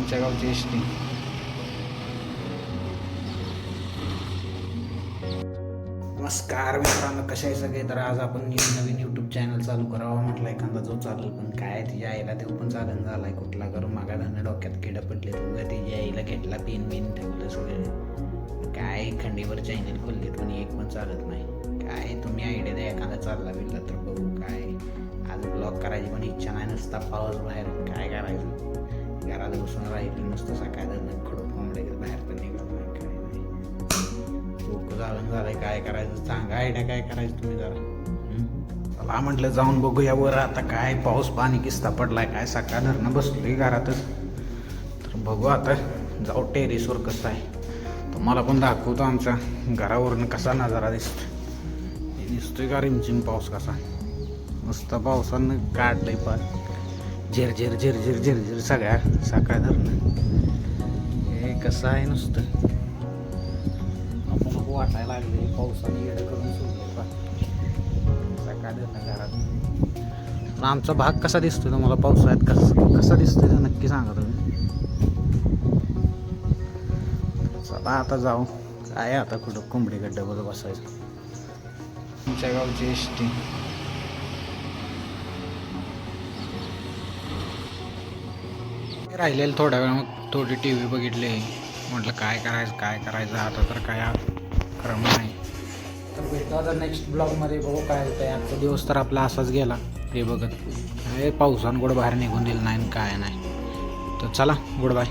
आमच्या गावची S T. नमस्कार मित्रांनो, कसे आहे सगळे. तर आज आपण नवीन यूट्यूब चॅनल चालू करावा म्हटलं, एखादा जो चालू पण काय तिच्या आईला देऊ पण चालन झालाय कुठला करून मागा धरणं डोक्यात किडा पडले. तुझं तिच्या आईला घेतला पेन बिन ठेवलं सगळं. काय खंडीवर चॅनल खोललेत पण एक पण चालत नाही. काय तुम्ही आयडिया द्या, एखादा चालला बिलला तर बघू. काय आज ब्लॉग करायची पण इच्छा नाही, नुसता पाऊस बाहेर काय करायचं. घरात बसून राहिलं नुसतं सकाळ धरणं खडून कोंबडे बाहेर पण निघत नाही. काय नाही डोकं झालंय. काय करायचं सांगा आयडिया, काय करायचं तुम्ही जरा. चला म्हटलं जाऊन बघूया वर. आता काय पाऊस पाणी किस्ता पडलाय. काय सकाळ धरणं बसलोय घरातच. तर बघू आता जाऊ टेरेसवर कसं आहे. तुम्हाला पण दाखवतो आमच्या घरावरनं कसा नजारा दिसतो. हे दिसतोय का रिमझिम पाऊस कसा. नुसतं पावसानं काढलंय पार झिरझिर झिरझिर झिरझिर सगळ्या सकाळ धरणं. हे कसं आहे नुसतं आपण वाटायला लागले पावसाने येडं करून सोडले पा सकाळ धरणं घरात. पण आमचा भाग कसा दिसतोय तुम्हाला पावसाळ्यात कसा दिसतोय तर नक्की सांगा तुम्ही. चला आता जाऊ. काय आता कुठं कोंबडी गड्ड्यावर बसायचं. आमच्या गावची एस टी. राहिलेलं थोड्या वेळ, मग थोडी टी व्ही बघितली. म्हटलं काय करायचं आता तर काय क्रम नाही. तर भेटतो आता नेक्स्ट ब्लॉगमध्ये. बघू काय होतं. आजचा दिवस तर आपला असाच गेला हे बघत. हे पावसानं कुठं बाहेर निघून दिलं नाही काय नाही. तर चला, गुड बाय.